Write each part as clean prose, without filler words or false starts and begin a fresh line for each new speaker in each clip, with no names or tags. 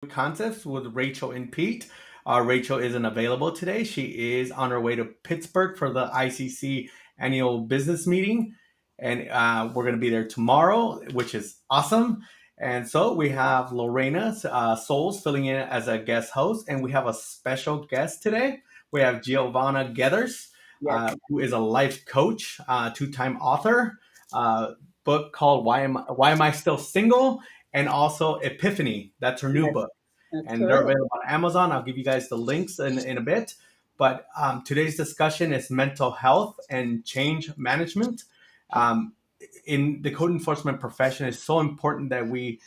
Concepts with Rachel and Pete. Rachel isn't available today. She is on her way to Pittsburgh for the ICC annual business meeting. And we're going to be there tomorrow, which is awesome. And so we have Lorena Souls filling in as a guest host. And we have a special guest today. We have Giovanna Gethers,
Yes,
who is a life coach, two-time author, book called Why Am I Still Single? And also Epiphany. That's her new
yes,
book.
that's
And they're
correct.
available on Amazon. I'll give you guys the links in a bit. But today's discussion is mental health and change management. Um, in the code enforcement profession, it's so important that we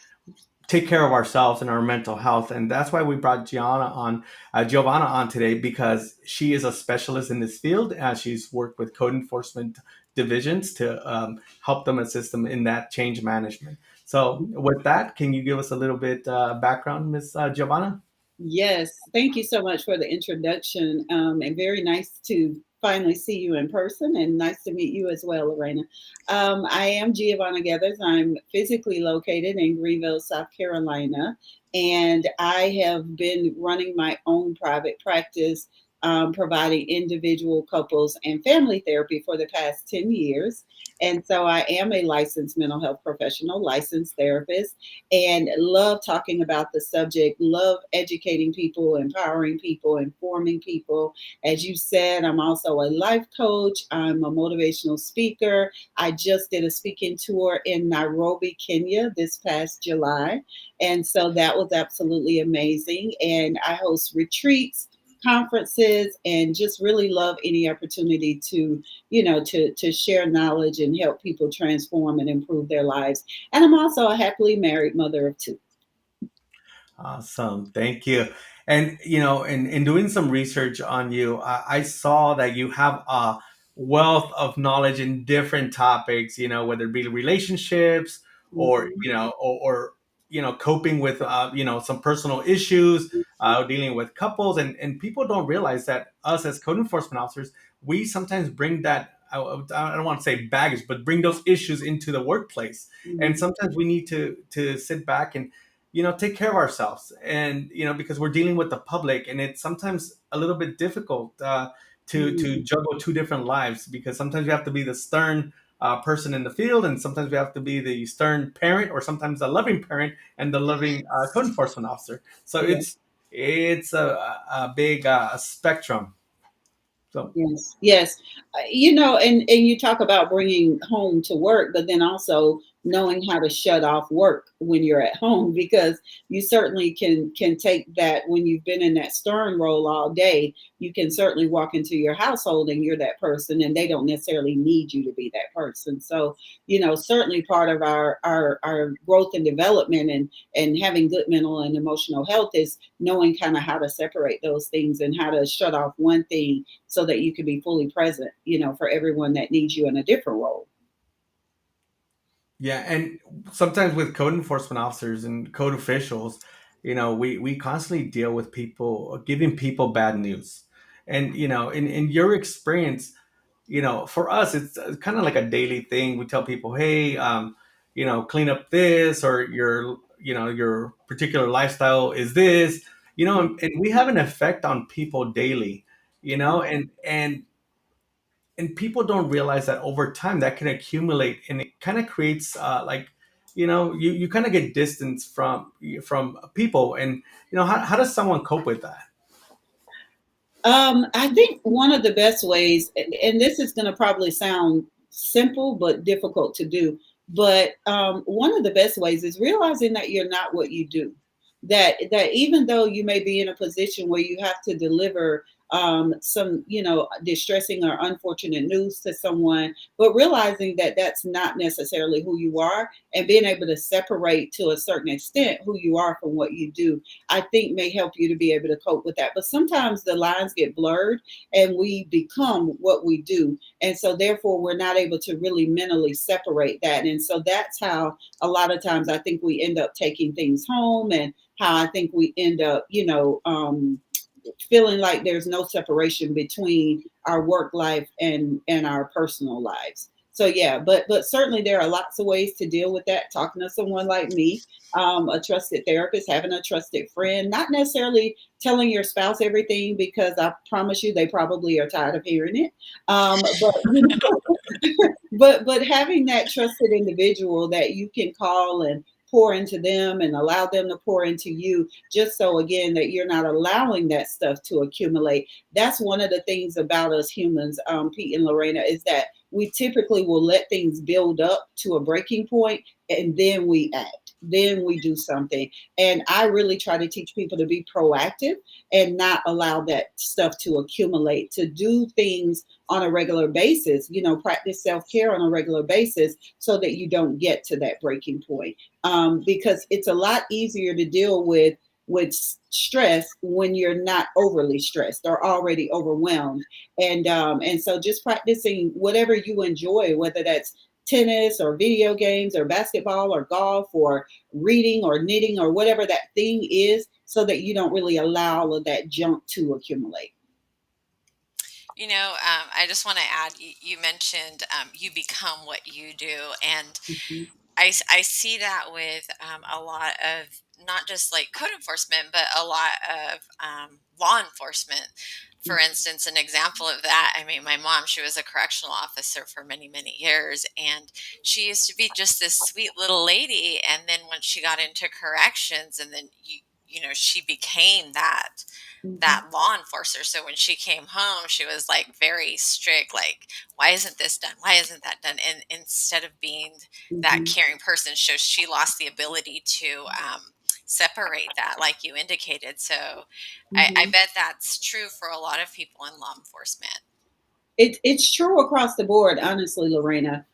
take care of ourselves and our mental health, and that's why we brought Giovanna on today, because she is a specialist in this field. She's worked with code enforcement divisions to help them, assist them in that change management. So, with that, can you give us a little bit background, Miss Giovanna?
Yes, thank you so much for the introduction. And very nice to finally see you in person, and nice to meet you as well, Lorena. I am Giovanna Gathers. I'm physically located in Greenville, South Carolina, and I have been running my own private practice, providing individual, couples, and family therapy for the past 10 years. And so I am a licensed mental health professional, licensed therapist, and love talking about the subject, love educating people, empowering people, informing people. As you said, I'm also a life coach, I'm a motivational speaker. I just did a speaking tour in Nairobi, Kenya this past July. And so that was absolutely amazing. And I host retreats, conferences, and just really love any opportunity to to share knowledge and help people transform and improve their lives. And I'm also a happily married mother of two.
Awesome. Thank you. And, in doing some research on you, I saw that you have a wealth of knowledge in different topics, whether it be relationships or,
Mhm.
coping with, some personal issues, dealing with couples. And people don't realize that us as code enforcement officers, we sometimes bring that, I don't want to say baggage, but bring those issues into the workplace. And
Mhm.
sometimes we need to sit back and take care of ourselves, and because we're dealing with the public, and it's sometimes a little bit difficult to
Mhm.
juggle two different lives, because sometimes we have to be the stern person in the field, and sometimes we have to be the stern parent, or sometimes the loving parent and the loving code enforcement officer. So
Yeah.
it's a big spectrum. So
Yes, yes. And you talk about bringing home to work, but then also knowing how to shut off work when you're at home, because you certainly can take that when you've been in that stern role all day. You can certainly walk into your household and you're that person, and they don't necessarily need you to be that person. So, certainly part of our growth and development and having good mental and emotional health is knowing kind of how to separate those things and how to shut off one thing so that you can be fully present, for everyone that needs you in a different role.
yeah, and sometimes with code enforcement officers and code officials, we constantly deal with people giving people bad news. And in your experience, for us, it's kind of like a daily thing. We tell people, hey, clean up this, or your particular lifestyle is this, and we have an effect on people daily, and people don't realize that over time that can accumulate, and it kind of creates like, you kind of get distance from people. And how does someone cope with that?
I think one of the best ways, and this is going to probably sound simple but difficult to do, but one of the best ways is realizing that you're not what you do. That even though you may be in a position where you have to deliver some, distressing or unfortunate news to someone, but realizing that that's not necessarily who you are, and being able to separate to a certain extent who you are from what you do, I think may help you to be able to cope with that. But sometimes the lines get blurred and we become what we do. And so therefore we're not able to really mentally separate that. And so that's how a lot of times I think we end up taking things home, and how I think we end up, feeling like there's no separation between our work life and our personal lives. So yeah, but certainly there are lots of ways to deal with that. Talking to someone like me, a trusted therapist, having a trusted friend, not necessarily telling your spouse everything, because I promise you they probably are tired of hearing it. But but having that trusted individual that you can call and pour into them and allow them to pour into you, just so again that you're not allowing that stuff to accumulate. That's one of the things about us humans, Pete and Lorena, is that we typically will let things build up to a breaking point, and then we act, then we do something. And I really try to teach people to be proactive and not allow that stuff to accumulate, to do things on a regular basis, practice self-care on a regular basis, so that you don't get to that breaking point. Because it's a lot easier to deal with stress when you're not overly stressed or already overwhelmed. And so just practicing whatever you enjoy, whether that's tennis or video games or basketball or golf or reading or knitting or whatever that thing is, so that you don't really allow all of that junk to accumulate.
I just want to add, you mentioned you become what you do. And
Mhm,
I see that with a lot of not just like code enforcement, but a lot of law enforcement. For
mhm,
instance, an example of that, I mean, my mom, she was a correctional officer for many, many years, and she used to be just this sweet little lady. And then when she got into corrections, and then she became that
mhm,
law enforcer. So when she came home, she was like very strict, like, why isn't this done? Why isn't that done? And instead of being that
mhm,
caring person, so she lost the ability to separate that, like you indicated. So I
mhm.
bet that's true for a lot of people in law enforcement.
It's true across the board, honestly, Lorena.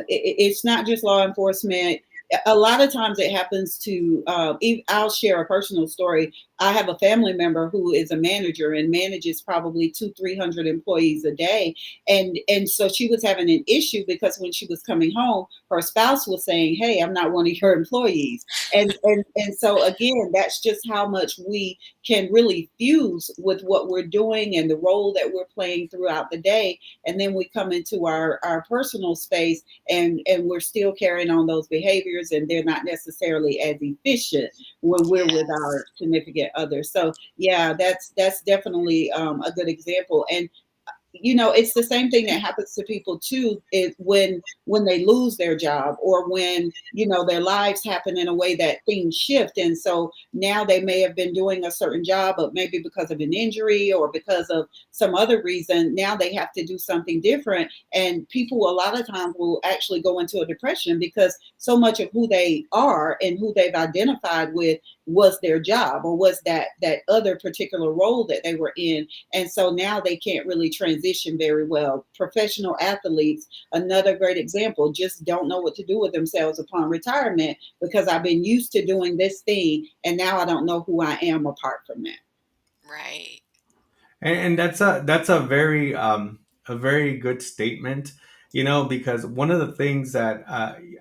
It's not just law enforcement. A lot of times it happens to, I'll share a personal story. I have a family member who is a manager and manages probably 300 employees a day. And so she was having an issue because when she was coming home, her spouse was saying, "Hey, I'm not one of your employees." And so again, that's just how much we can really fuse with what we're doing and the role that we're playing throughout the day. And then we come into our personal space, and we're still carrying on those behaviors, and they're not necessarily as efficient when we're with our
Yes.
significant other. So yeah, that's definitely a good example. And it's the same thing that happens to people too, is when they lose their job, or when their lives happen in a way that things shift, and so now they may have been doing a certain job, but maybe because of an injury or because of some other reason, now they have to do something different. And people a lot of times will actually go into a depression, because so much of who they are and who they've identified with was their job, or was that other particular role that they were in. And so now they can't really transition very well. Professional athletes, another great example, just don't know what to do with themselves upon retirement, because I've been used to doing this thing, and now I don't know who I am apart from that.
Right.
And that's a very good statement, because one of the things that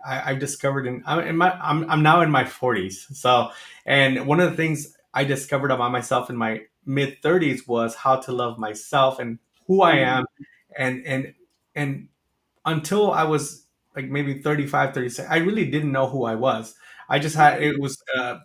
I've discovered I'm now in my 40s. So, and one of the things I discovered about myself in my mid 30s was how to love myself and who I
Mhm,
am, and and until I was like maybe 35, 36, I really didn't know who I was. I just had,
mhm,
it was,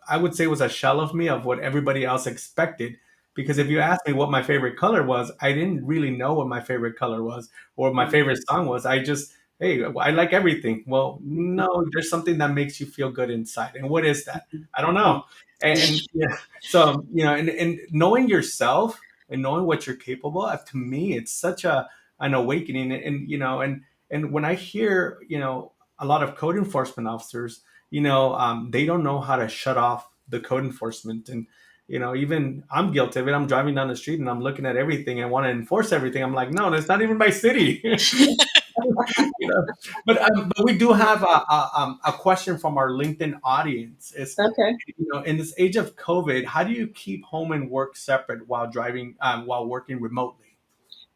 I would say it was a shell of me of what everybody else expected. Because if you asked me what my favorite color was, I didn't really know what my favorite color was or my
mhm,
favorite song was. I just, hey, I like everything. Well,
mhm,
no, there's something that makes you feel good inside. And what is that?
mhm,
I don't know.
mhm.
And yeah, so, and knowing yourself and knowing what you're capable of, to me, it's such an awakening. And when I hear, a lot of code enforcement officers, they don't know how to shut off the code enforcement. And, even I'm guilty of it. I'm driving down the street and I'm looking at everything and want to enforce everything. I'm like, no, that's not even my city. But we do have a question from our LinkedIn audience. Is,
Okay.
in this age of COVID, how do you keep home and work separate while driving, while working remotely?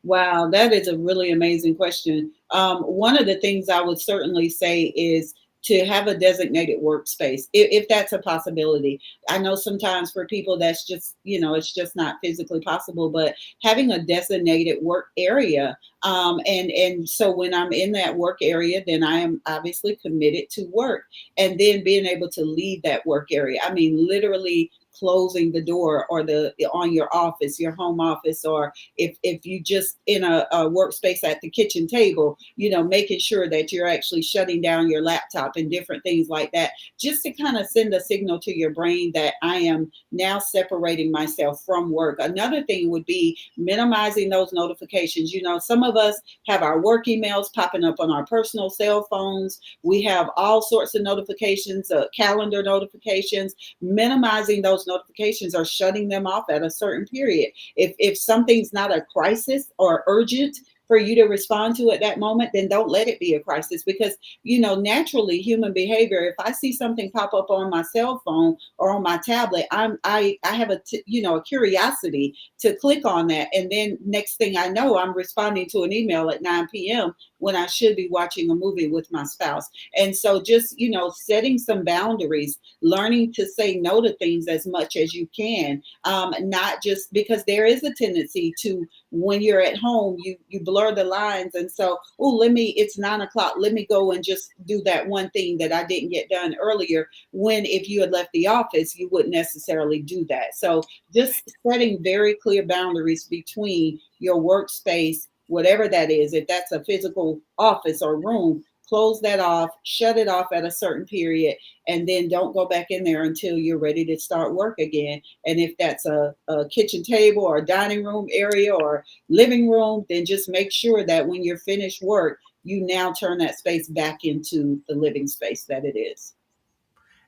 Wow, that is a really amazing question. One of the things I would certainly say is to have a designated workspace, if that's a possibility. I know sometimes for people that's just, it's just not physically possible, but having a designated work area, and so when I'm in that work area, then I am obviously committed to work, and then being able to leave that work area. I mean, literally closing the door, or the on your office, your home office, or if you just in a workspace at the kitchen table, making sure that you're actually shutting down your laptop and different things like that, just to kind of send a signal to your brain that I am now separating myself from work. Another thing would be minimizing those notifications. Some of us have our work emails popping up on our personal cell phones. We have all sorts of notifications, calendar notifications. Minimizing those notifications or shutting them off at a certain period. If something's not a crisis or urgent for you to respond to at that moment, then don't let it be a crisis, because naturally human behavior, if I see something pop up on my cell phone or on my tablet, I have a curiosity to click on that, and then next thing I know, I'm responding to an email at 9 p.m. when I should be watching a movie with my spouse. And so just setting some boundaries, learning to say no to things as much as you can, not just because there is a tendency to, when you're at home, you blur the lines, and so, oh, it's 9 o'clock, let me go and just do that one thing that I didn't get done earlier, when if you had left the office, you wouldn't necessarily do that. So just setting very clear boundaries between your workspace, whatever that is, if that's a physical office or room, close that off, shut it off at a certain period, and then don't go back in there until you're ready to start work again. And if that's a kitchen table or a dining room area or living room, then just make sure that when you're finished work, you now turn that space back into the living space that it is.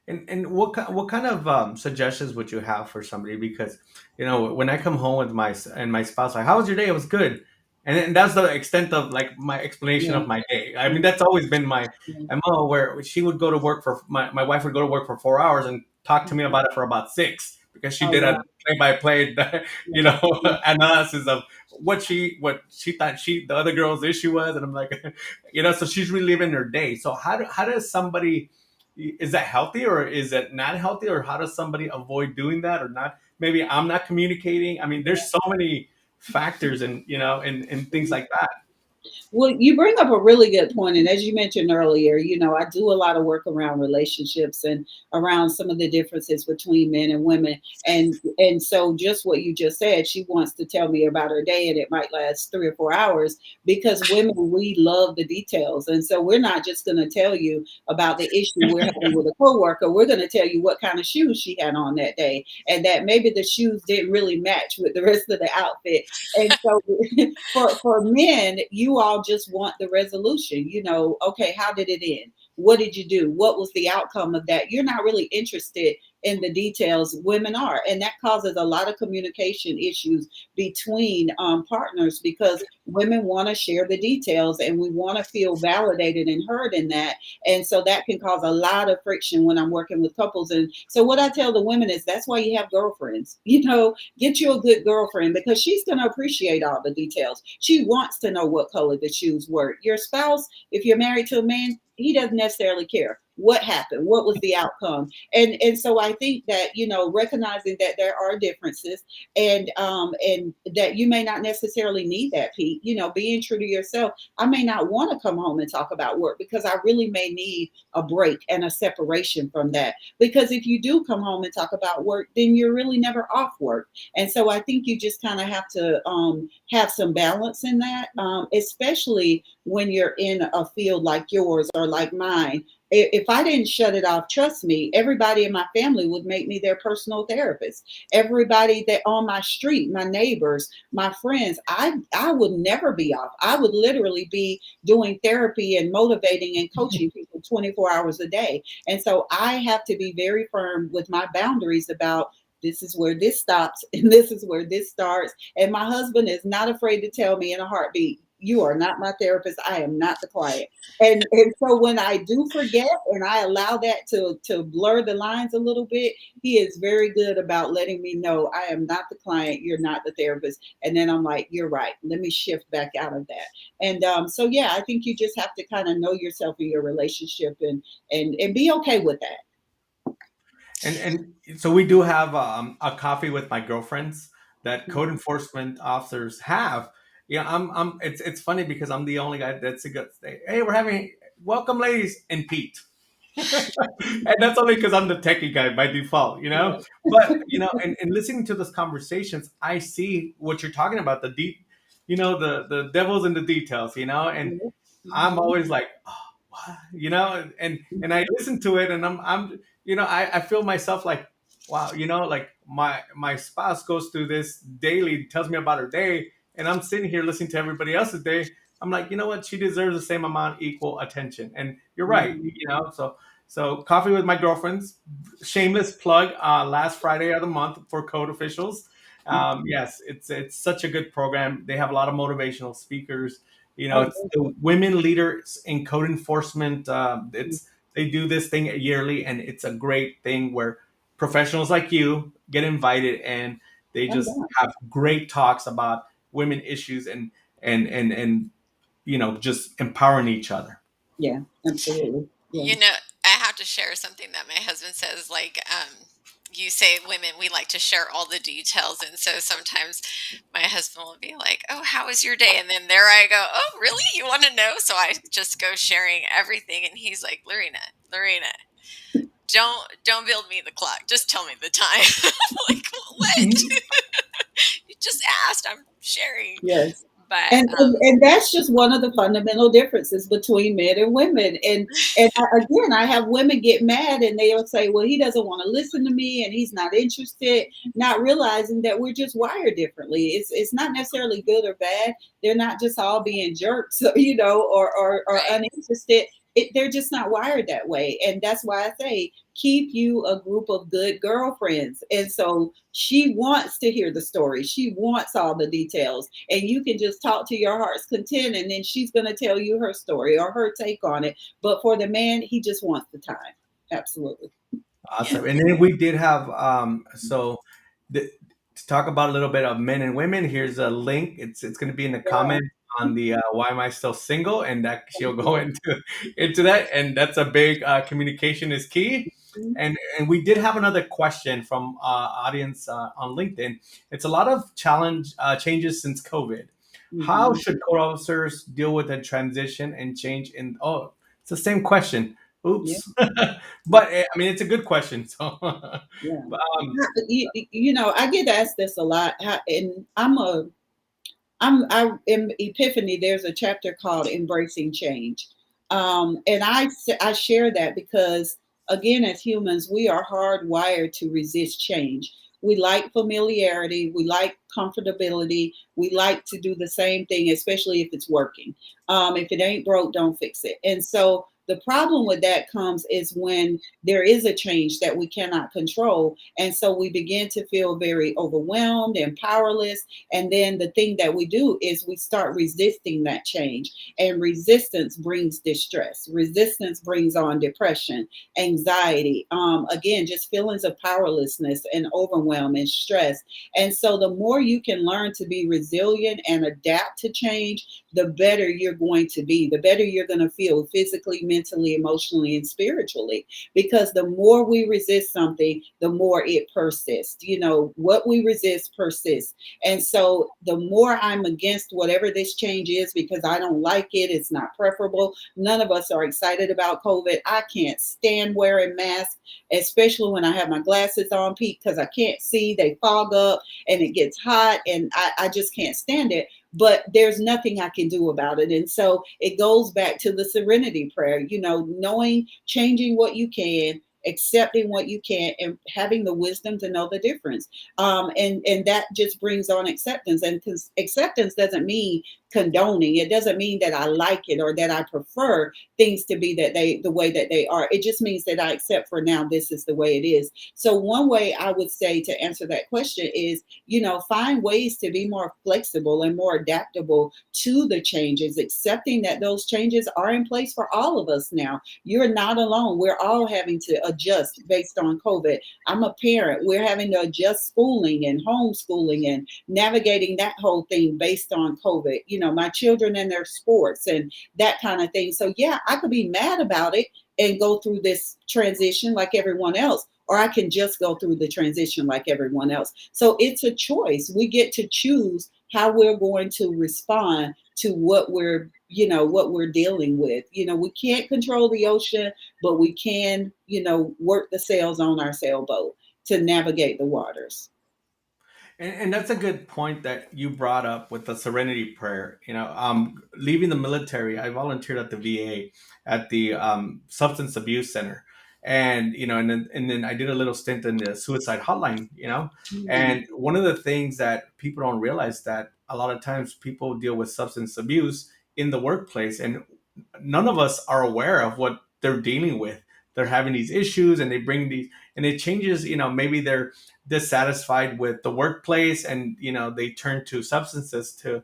And what kind of suggestions would you have for somebody? Because when I come home with my spouse, like, how was your day? It was good, and that's the extent of like my explanation
Yeah.
of my day. I mean, that's always been my
Yeah.
MO, where she would go to work for my wife would go to work for 4 hours and talk to me about it for about six, because she
Oh,
did a
wow.
play by play,
Yeah.
analysis of what she thought the other girl's issue was, and I'm like, so she's reliving her day. So how does somebody, is that healthy or is it not healthy, or how does somebody avoid doing that or not? Maybe I'm not communicating. I mean, there's so many factors, and things like that.
Well, you bring up a really good point, and as you mentioned earlier, I do a lot of work around relationships and around some of the differences between men and women, and so just what you just said, she wants to tell me about her day, and it might last 3 or 4 hours, because women, we love the details, and so we're not just going to tell you about the issue we're having with a coworker. We're going to tell you what kind of shoes she had on that day, and that maybe the shoes didn't really match with the rest of the outfit, and so for men, you all just want the resolution. Okay, how did it end? What did you do? What was the outcome of that? You're not really interested in the details. Women are, and that causes a lot of communication issues between partners, because women want to share the details, and we want to feel validated and heard in that. And so that can cause a lot of friction when I'm working with couples. And so what I tell the women is, that's why you have girlfriends. Get you a good girlfriend, because she's going to appreciate all the details. She wants to know what color the shoes were. Your spouse, if you're married to a man, he doesn't necessarily care what happened, what was the outcome. And so I think that, recognizing that there are differences, and that you may not necessarily need that, Pete. Being true to yourself, I may not want to come home and talk about work, because I really may need a break and a separation from that. Because if you do come home and talk about work, then you're really never off work. And so I think you just kind of have to have some balance in that, especially when you're in a field like yours or like mine. If I didn't shut it off, trust me, everybody in my family would make me their personal therapist. Everybody that on my street, my neighbors, my friends, I would never be off. I would literally be doing therapy and motivating and coaching people 24 hours a day. And so I have to be very firm with my boundaries about, this is where this stops and this is where this starts. And my husband is not afraid to tell me in a heartbeat, you are not my therapist. I am not the client. And so when I do forget and I allow that to blur the lines a little bit, he is very good about letting me know I am not the client, you're not the therapist. And then I'm like, you're right. Let me shift back out of that. And so yeah, I think you just have to kind of know yourself in your relationship and be okay with that.
And so we do have a coffee with my girlfriends that code
Mhm.
enforcement officers have. Yeah, I'm. It's funny because I'm the only guy that's a good. Hey, we're having welcome, ladies, and Pete. And that's only because I'm the techie guy by default, you know.
Yeah.
But you know, and listening to those conversations, I see what you're talking about. The deep, you know, the devil's in the details, you know. And
Yeah.
I'm
Mhm.
always like, oh, what? You know, and I listen to it, and I'm you know, I feel myself like, wow, you know, like my spouse goes through this daily, tells me about her day, and I'm sitting here listening to everybody else's day. I'm like, you know what? She deserves the same amount, equal attention. And you're right,
Mhm.
you know. So coffee with my girlfriends, shameless plug. Last Friday of the month for code officials.
Mhm.
Yes, it's such a good program. They have a lot of motivational speakers. You know,
Oh,
it's the women leaders in code enforcement. It's they do this thing yearly, and it's a great thing where professionals like you get invited, and they
oh,
just
yeah.
have great talks about women issues and you know, just empowering each other.
Yeah, absolutely. Yeah.
You know, I have to share something that my husband says. Like, you say women, we like to share all the details. And so sometimes my husband will be like, oh, how was your day? And then there I go, oh, really? You want to know? So I just go sharing everything. And he's like, Lorena, don't build me the clock. Just tell me the time. I'm like, what? You just asked. I'm sharing.
Yes.
But
And that's just one of the fundamental differences between men and women. And again, I have women get mad and they'll say, "Well, he doesn't want to listen to me, and he's not interested," not realizing that we're just wired differently. It's not necessarily good or bad. They're not just all being jerks, you know, or
right.
uninterested. They're just not wired that way, and that's why I say keep you a group of good girlfriends. And so she wants to hear the story. She wants all the details. And you can just talk to your heart's content, and then she's going to tell you her story or her take on it. But for the man, he just wants the time. Absolutely.
Yeah.
Awesome. And then we did have to talk about a little bit of men and women. Here's a link. It's going to be in the
Yeah.
comment on the why am I still single, and that she'll go into that. And that's a big communication is key. And we did have another question from audience on LinkedIn. It's a lot of challenge changes since COVID. How
Mhm.
should code officers deal with the transition and change in? Oh, it's the same question.
Yeah.
Oops. But I mean, it's a good question. So,
Yeah.
but,
You know, I get asked this a lot, and I in Epiphany. There's a chapter called "Embracing Change," and I share that because again, as humans, we are hardwired to resist change. We like familiarity. We like comfortability. We like to do the same thing, especially if it's working. If it ain't broke, don't fix it. And so the problem with that comes is when there is a change that we cannot control, and so we begin to feel very overwhelmed and powerless, and then the thing that we do is we start resisting that change. And resistance brings distress. Resistance brings on depression, anxiety, again, just feelings of powerlessness and overwhelm and stress. And so the more you can learn to be resilient and adapt to change, the better you're going to be, the better you're going to feel physically, mentally, emotionally, and spiritually. Because the more we resist something, the more it persists. You know, what we resist persists. And so the more I'm against whatever this change is because I don't like it, it's not preferable. None of us are excited about COVID. I can't stand wearing masks, especially when I have my glasses on, Pete, because I can't see. They fog up and it gets hot, and I just can't stand it. But there's nothing I can do about it. And so it goes back to the serenity prayer, you know, knowing, changing what you can, accepting what you can, and having the wisdom to know the difference. And that just brings on acceptance. And acceptance doesn't mean condoning. It doesn't mean that I like it or that I prefer things to be the way that they are. It just means that I accept for now this is the way it is. So one way I would say to answer that question is, find ways to be more flexible and more adaptable to the changes, accepting that those changes are in place for all of us now. You're not alone. We're all having to adjust based on COVID. I'm a parent. We're having to adjust schooling and homeschooling and navigating that whole thing based on COVID. My children and their sports and that kind of thing. So yeah, I could be mad about it and go through this transition like everyone else, or I can just go through the transition like everyone else. So it's a choice. We get to choose how we're going to respond to what we're dealing with. We can't control the ocean, but we can, work the sails on our sailboat to navigate the waters.
And that's a good point that you brought up with the serenity prayer. Leaving the military, I volunteered at the VA at the substance abuse center, and and then I did a little stint in the suicide hotline.
Mhm.
And one of the things that people don't realize that a lot of times people deal with substance abuse in the workplace, and none of us are aware of what they're dealing with. They're having these issues, and they bring these, and it changes. Maybe they're dissatisfied with the workplace, and they turn to substances to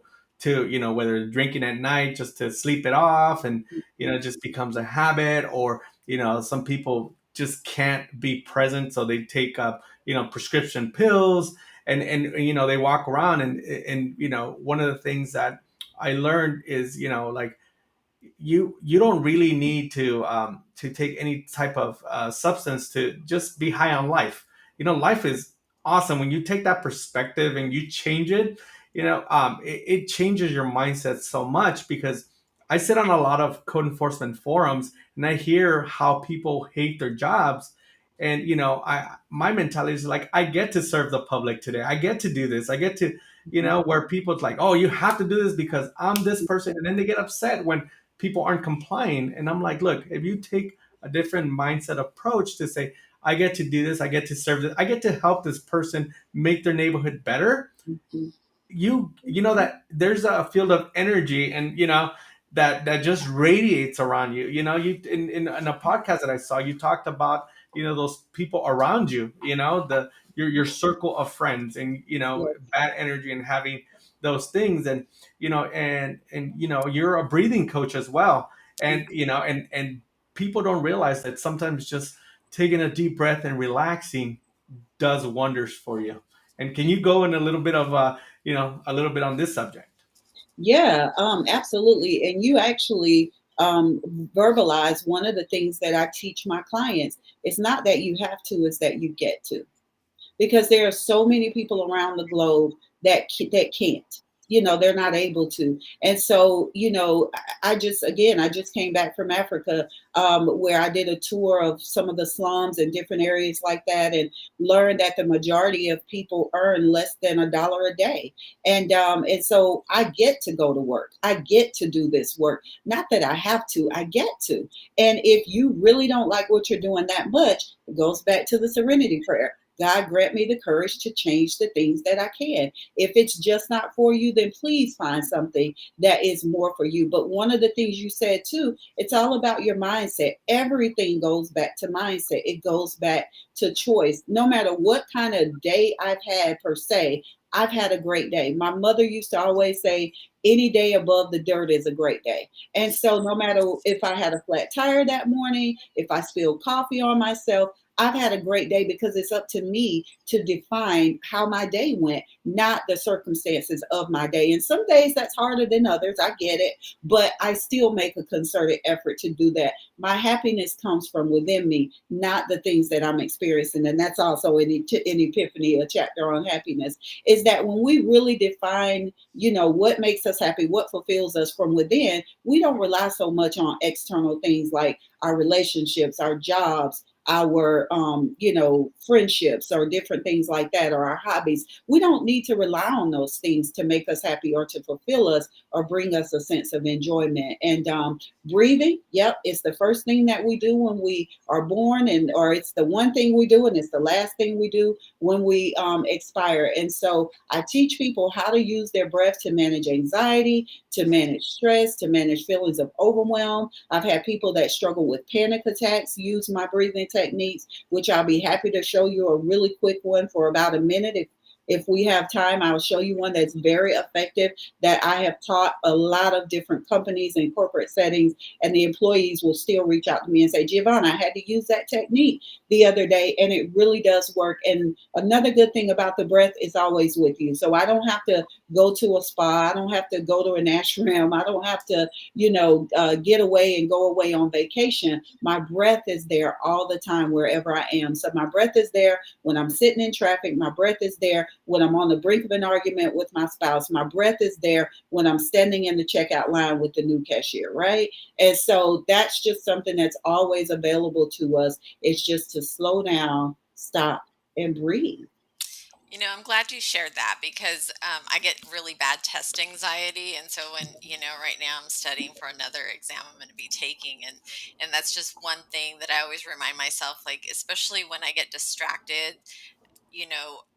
whether drinking at night just to sleep it off, and it just becomes a habit. Or some people just can't be present, so they take up prescription pills, and they walk around, and one of the things that I learned is like you don't really need to take any type of substance to just be high on life. Life is awesome when you take that perspective and you change it. It changes your mindset so much, because I sit on a lot of code enforcement forums, and I hear how people hate their jobs. And I my mentality is like, I get to serve the public today. I get to do this. I get to where people's like, oh, you have to do this because I'm this person, and then they get upset when people aren't complying. And I'm like, look, if you take a different mindset approach to say, I get to do this, I get to serve this, I get to help this person make their neighborhood better,
Mhm.
you know that there's a field of energy, and that just radiates around you. You in a podcast that I saw, you talked about those people around you, your circle of friends, and
Yes.
bad energy, and having those things. And you're a breathing coach as well. And and people don't realize that sometimes just taking a deep breath and relaxing does wonders for you. And can you go in a little bit of a little bit on this subject?
Yeah, absolutely. And you actually verbalize one of the things that I teach my clients. It's not that you have to, it's that you get to, because there are so many people around the globe that can't. They're not able to. And so, I just came back from Africa, where I did a tour of some of the slums and different areas like that, and learned that the majority of people earn less than $1 a day. And so I get to go to work. I get to do this work. Not that I have to, I get to. And if you really don't like what you're doing that much, it goes back to the serenity prayer. God, grant me the courage to change the things that I can. If it's just not for you, then please find something that is more for you. But one of the things you said too, it's all about your mindset. Everything goes back to mindset. It goes back to choice. No matter what kind of day I've had per se, I've had a great day. My mother used to always say, any day above the dirt is a great day. And so no matter if I had a flat tire that morning, if I spilled coffee on myself, I've had a great day, because it's up to me to define how my day went, not the circumstances of my day. And some days that's harder than others. I get it, but I still make a concerted effort to do that. My happiness comes from within me, not the things that I'm experiencing. And that's also in Epiphany, a chapter on happiness, is that when we really define, what makes us happy, what fulfills us from within, we don't rely so much on external things like our relationships, our jobs, our friendships or different things like that, or our hobbies. We don't need to rely on those things to make us happy or to fulfill us or bring us a sense of enjoyment. And breathing, yep, it's the first thing that we do when we are born, and or it's the one thing we do, and it's the last thing we do when we expire. And so I teach people how to use their breath to manage anxiety, to manage stress, to manage feelings of overwhelm. I've had people that struggle with panic attacks use my breathing techniques, which I'll be happy to show you a really quick one for about a minute. If we have time, I'll show you one that's very effective that I have taught a lot of different companies and corporate settings, and the employees will still reach out to me and say, Giovanna, I had to use that technique the other day, and it really does work. And another good thing about the breath is always with you. So I don't have to go to a spa. I don't have to go to an ashram. I don't have to, get away and go away on vacation. My breath is there all the time wherever I am. So my breath is there when I'm sitting in traffic. My breath is there when I'm on the brink of an argument with my spouse. My breath is there when I'm standing in the checkout line with the new cashier, right? And so that's just something that's always available to us. It's just to slow down, stop, and breathe.
I'm glad you shared that because I get really bad test anxiety, and so when right now I'm studying for another exam I'm going to be taking, and that's just one thing that I always remind myself, like especially when I get distracted,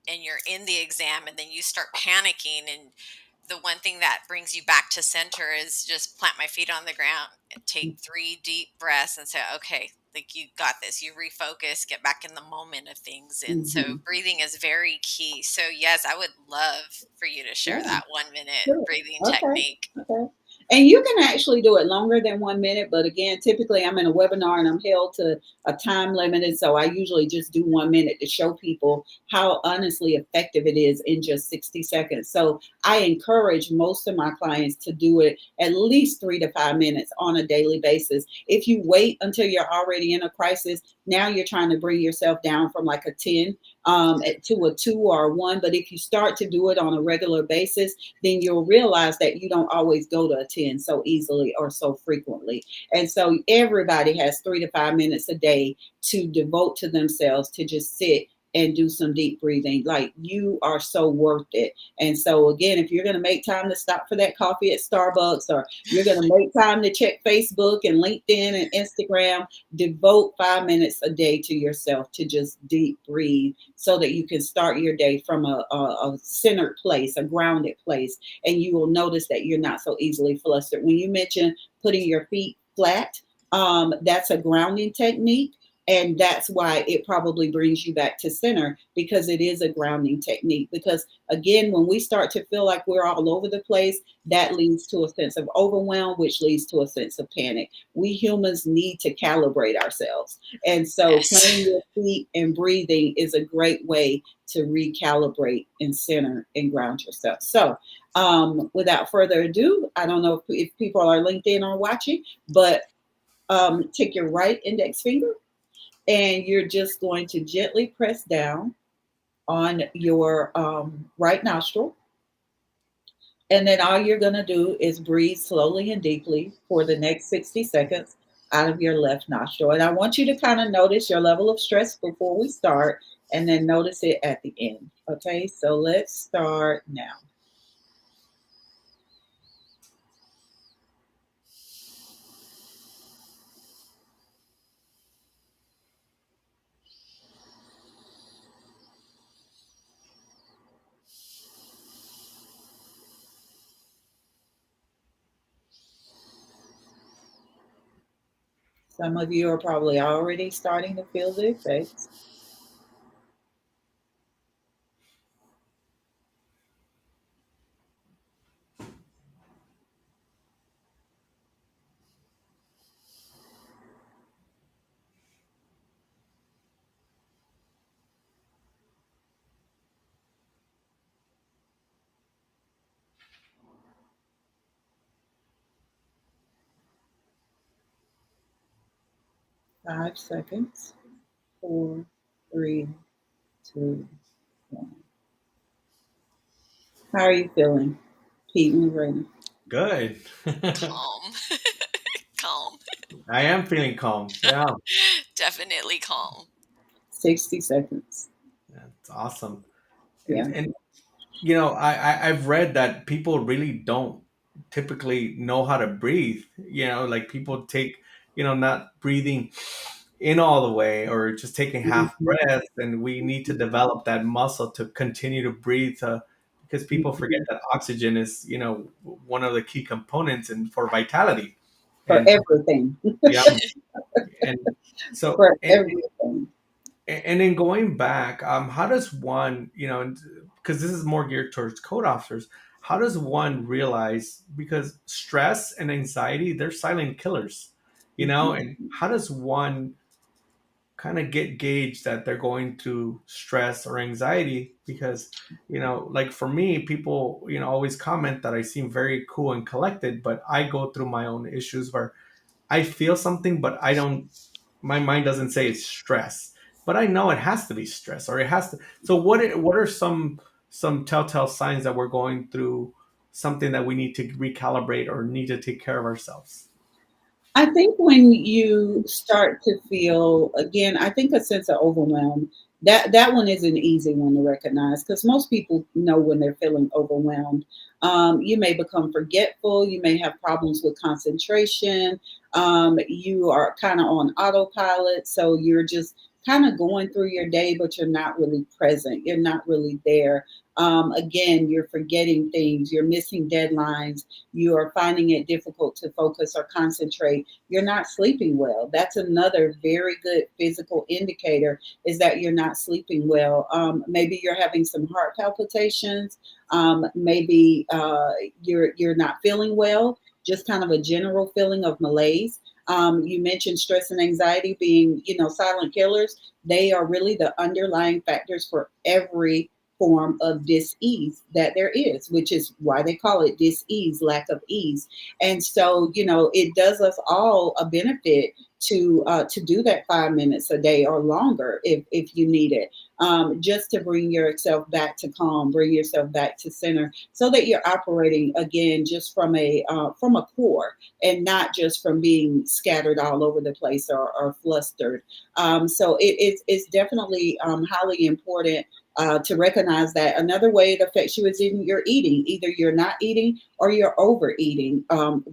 and you're in the exam and then you start panicking, and the one thing that brings you back to center is just plant my feet on the ground and take 3 deep breaths and say, okay, like you got this, you refocus, get back in the moment of things. And so
Mm-hmm.
breathing is very key. So yes, I would love for you to share
Yeah.
that 1 minute
Sure.
breathing
Okay.
technique.
Okay. And you can actually do it longer than 1 minute, but again, typically I'm in a webinar and I'm held to a time limited. So I usually just do 1 minute to show people how honestly effective it is in just 60 seconds. So I encourage most of my clients to do it at least 3 to 5 minutes on a daily basis. If you wait until you're already in a crisis, now you're trying to bring yourself down from like a 10 to a 2 or a 1. But if you start to do it on a regular basis, then you'll realize that you don't always go to a 10 so easily or so frequently. And so everybody has 3 to 5 minutes a day to devote to themselves, to just sit and do some deep breathing. Like, you are so worth it. And so again, if you're going to make time to stop for that coffee at Starbucks, or you're going to make time to check Facebook and LinkedIn and Instagram, devote 5 minutes a day to yourself to just deep breathe so that you can start your day from a centered place, a grounded place, and you will notice that you're not so easily flustered. When you mention putting your feet flat, that's a grounding technique. And that's why it probably brings you back to center, because it is a grounding technique. Because again, when we start to feel like we're all over the place, that leads to a sense of overwhelm, which leads to a sense of panic. We humans need to calibrate ourselves. And so
Yes.
playing your feet and breathing is a great way to recalibrate and center and ground yourself. So, without further ado, I don't know if people are LinkedIn or watching, but take your right index finger and you're just going to gently press down on your right nostril. And then all you're going to do is breathe slowly and deeply for the next 60 seconds out of your left nostril. And I want you to kind of notice your level of stress before we start, and then notice it at the end. Okay, so let's start now. Some of you are probably already starting to feel the effects. 5 seconds. 4, 3, 2, 1. How are you feeling, Pete and Lorena?
Good.
Calm. Calm.
I am feeling calm. Yeah.
Definitely calm.
60 seconds.
Yeah, it's awesome.
Yeah.
And I've read that people really don't typically know how to breathe. Like people take, not breathing in all the way or just taking half
Mhm.
breaths, and we need to develop that muscle to continue to breathe, because people forget
Mhm.
that oxygen is, one of the key components and for vitality.
For
And
everything.
yeah, and so
For everything.
and then going back, how does one, because this is more geared towards code officers, how does one realize, because stress and anxiety, they're silent killers,
Mhm.
and how does one kind of get gauged that they're going through stress or anxiety? Because, like for me, people, always comment that I seem very cool and collected, but I go through my own issues where I feel something, but I don't, my mind doesn't say it's stress, but I know it has to be stress, or it has to. So what are some telltale signs that we're going through something that we need to recalibrate or need to take care of ourselves?
I think when you start to feel, again, I think a sense of overwhelm, that one is an easy one to recognize because most people know when they're feeling overwhelmed. You may become forgetful. You may have problems with concentration. You are kind of on autopilot. So you're just kind of going through your day, but you're not really present. You're not really there. Again, you're forgetting things. You're missing deadlines. You are finding it difficult to focus or concentrate. You're not sleeping well. That's another very good physical indicator, is that you're not sleeping well. Maybe you're having some heart palpitations. Maybe you're not feeling well. Just kind of a general feeling of malaise. You mentioned stress and anxiety being, silent killers. They are really the underlying factors for every form of dis-ease that there is, which is why they call it dis-ease, lack of ease. And so, it does us all a benefit to do that 5 minutes a day or longer if you need it, just to bring yourself back to calm, bring yourself back to center, so that you're operating again just from a core and not just from being scattered all over the place or flustered. So it's definitely highly important to recognize that. Another way it affects you is in your eating. Either you're not eating or you're overeating.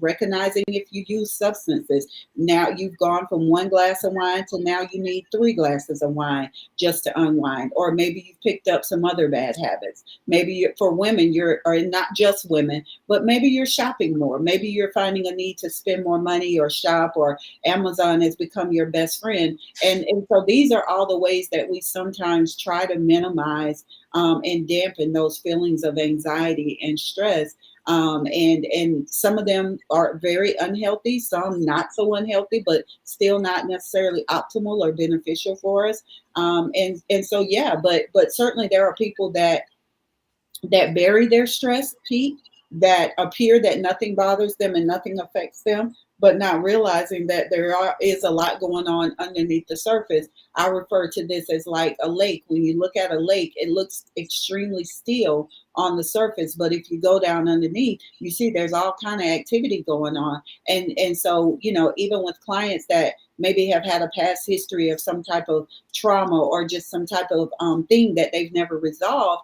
Recognizing if you use substances. Now you've gone from one glass of wine to now you need 3 glasses of wine just to unwind. Or maybe you've picked up some other bad habits. Maybe for women, or not just women, but maybe you're shopping more. Maybe you're finding a need to spend more money or shop, or Amazon has become your best friend. And so these are all the ways that we sometimes try to minimize and dampen those feelings of anxiety and stress. And some of them are very unhealthy, some not so unhealthy, but still not necessarily optimal or beneficial for us. And so yeah, but certainly there are people that bury their stress peak, that appear that nothing bothers them and nothing affects them, but not realizing that is a lot going on underneath the surface. I refer to this as like a lake. When you look at a lake, it looks extremely still on the surface, but if you go down underneath, you see there's all kind of activity going on. And so, even with clients that maybe have had a past history of some type of trauma or just some type of thing that they've never resolved,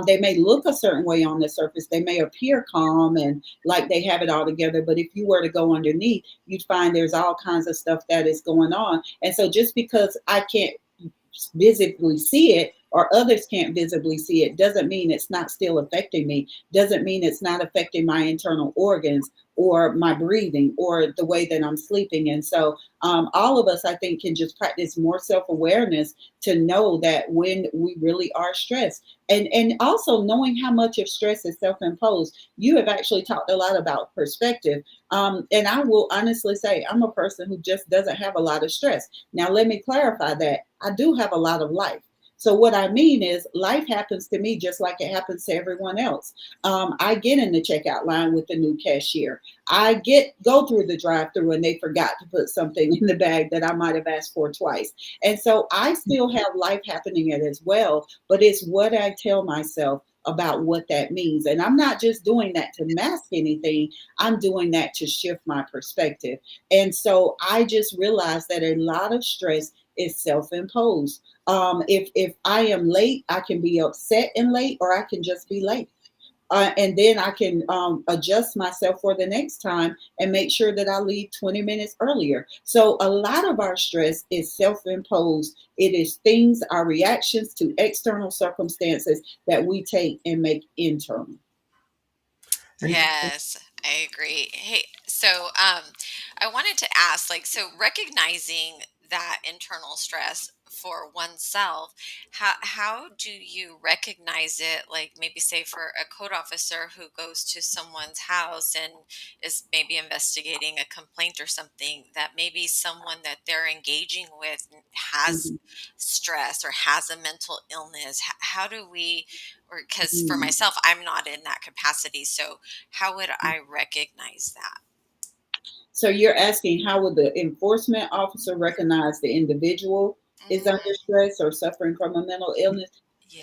they may look a certain way on the surface. They may appear calm and like they have it all together. But if you were to go underneath, you'd find there's all kinds of stuff that is going on. And so just because I can't visibly see it or others can't visibly see it doesn't mean it's not still affecting me, doesn't mean it's not affecting my internal organs or my breathing or the way that I'm sleeping. And so all of us, I think, can just practice more self-awareness to know that when we really are stressed, and also knowing how much of stress is self-imposed. You have actually talked a lot about perspective, and I will honestly say I'm a person who just doesn't have a lot of stress. Now, let me clarify that I do have a lot of life. So what I mean is life happens to me just like it happens to everyone else. I get in the checkout line with the new cashier. I go through the drive-through and they forgot to put something in the bag that I might have asked for twice. And so I still have life happening as well, but it's what I tell myself about what that means. And I'm not just doing that to mask anything, I'm doing that to shift my perspective. And so I just realized that a lot of stress is self-imposed. If I am late, I can be upset and late, or I can just be late. And then I can adjust myself for the next time and make sure that I leave 20 minutes earlier. So a lot of our stress is self-imposed. It is things, our reactions to external circumstances that we take and make internal.
And
Yes, I agree. Hey, so I wanted to ask, like, so recognizing that internal stress for oneself, how do you recognize it? Like, maybe say for a code officer who goes to someone's house and is maybe investigating a complaint or something, that maybe someone that they're engaging with has
Mhm.
stress or has a mental illness. How do we, or because for
Mhm.
myself, I'm not in that capacity, so how would I recognize that?
So you're asking, how would the enforcement officer recognize the individual is under
Mm,
stress or suffering from a mental illness?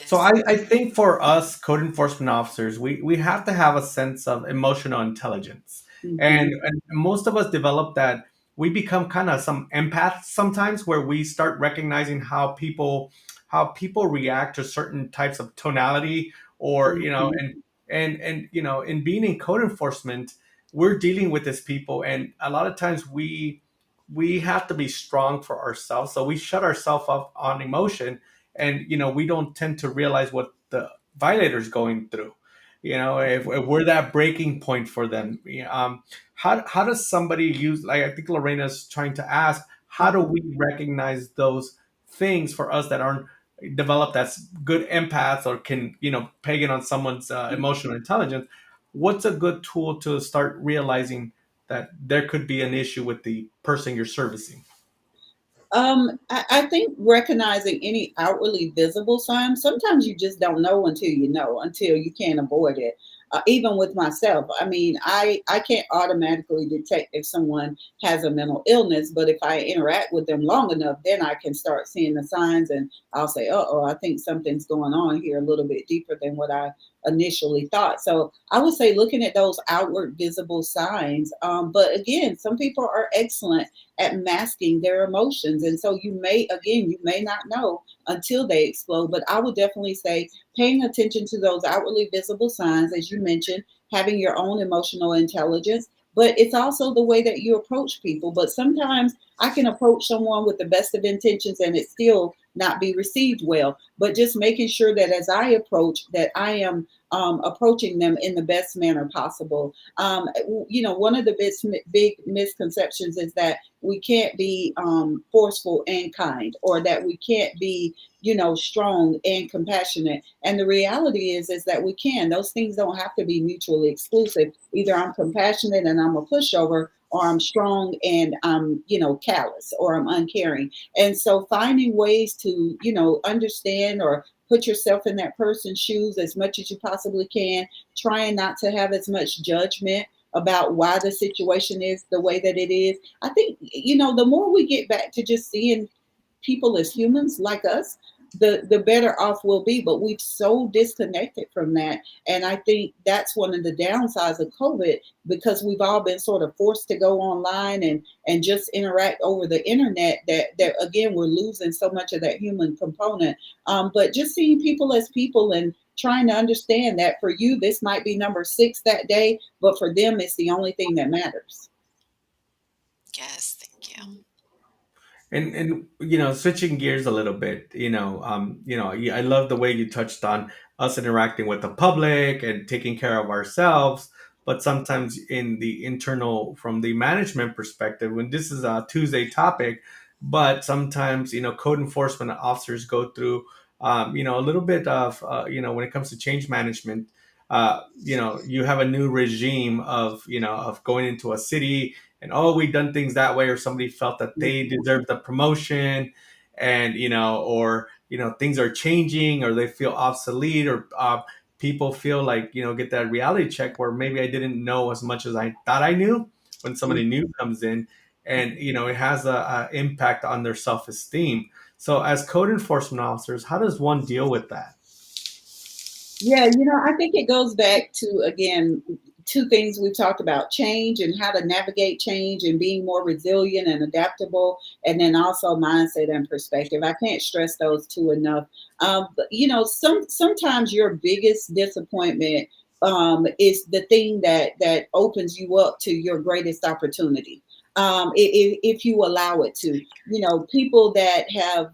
so
yes.
I think for us code enforcement officers, we have to have a sense of emotional intelligence.
Hmm.
And most of us develop that. We become kind of some empaths sometimes, where we start recognizing how people react to certain types of tonality, or
Hmm.
and in being in code enforcement, we're dealing with these people, and a lot of times we have to be strong for ourselves, so we shut ourselves up on emotion, and we don't tend to realize what the violator's going through, if we're that breaking point for them. How does somebody use, like, I think Lorena's trying to ask, how do we recognize those things for us that aren't developed as good empaths, or can peg it on someone's emotional intelligence? What's a good tool to start realizing that there could be an issue with the person you're servicing?
I think recognizing any outwardly visible signs, sometimes you just don't know until you know, until you can't avoid it. Even with myself, I mean, I can't automatically detect if someone has a mental illness, but if I interact with them long enough, then I can start seeing the signs, and I'll say, oh, I think something's going on here a little bit deeper than what I initially thought. So I would say looking at those outward visible signs. But again, some people are excellent at masking their emotions. And so you may not know until they explode. But I would definitely say paying attention to those outwardly visible signs, as you mentioned, having your own emotional intelligence. But it's also the way that you approach people. But sometimes I can approach someone with the best of intentions and it still not be received well. But just making sure that as I approach, that I am approaching them in the best manner possible. One of the big misconceptions is that we can't be forceful and kind, or that we can't be, strong and compassionate. And the reality is that we can. Those things don't have to be mutually exclusive. Either I'm compassionate and I'm a pushover, or I'm strong and I'm, callous, or I'm uncaring. And so finding ways to, understand or put yourself in that person's shoes as much as you possibly can, trying not to have as much judgment about why the situation is the way that it is. I think, the more we get back to just seeing people as humans like us, the better off we'll be. But we've so disconnected from that. And I think that's one of the downsides of COVID, because we've all been sort of forced to go online and just interact over the internet, that again, we're losing so much of that human component. But just seeing people as people and trying to understand that for you, this might be number six that day, but for them, it's the only thing that matters.
Yes, thank you.
And switching gears a little bit, I love the way you touched on us interacting with the public and taking care of ourselves, but sometimes in the internal, from the management perspective, when this is a Tuesday topic, but sometimes code enforcement officers go through a little bit of when it comes to change management. You have a new regime of going into a city, and we've done things that way, or somebody felt that they deserved the promotion, and or things are changing, or they feel obsolete, or people feel like get that reality check where maybe I didn't know as much as I thought I knew, when somebody new comes in, and it has a impact on their self-esteem. So as code enforcement officers, how does one deal with that?
Yeah, I think it goes back to, again, two things we've talked about: change and how to navigate change and being more resilient and adaptable, and then also mindset and perspective. I can't stress those two enough. But sometimes your biggest disappointment is the thing that opens you up to your greatest opportunity. If you allow it to, people that have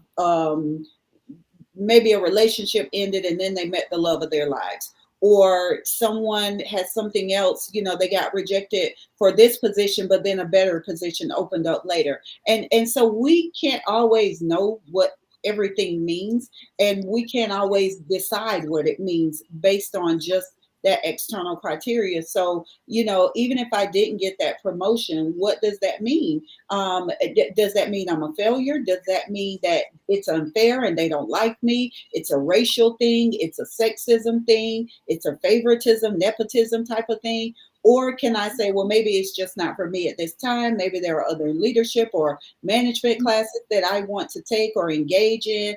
maybe a relationship ended and then they met the love of their lives, or someone has something else, they got rejected for this position but then a better position opened up later. And so we can't always know what everything means, and we can't always decide what it means based on just that external criteria. So, even if I didn't get that promotion, what does that mean? Does that mean I'm a failure? Does that mean that it's unfair and they don't like me? It's a racial thing, it's a sexism thing, it's a favoritism, nepotism type of thing? Or can I say, well, maybe it's just not for me at this time? Maybe there are other leadership or management classes that I want to take or engage in.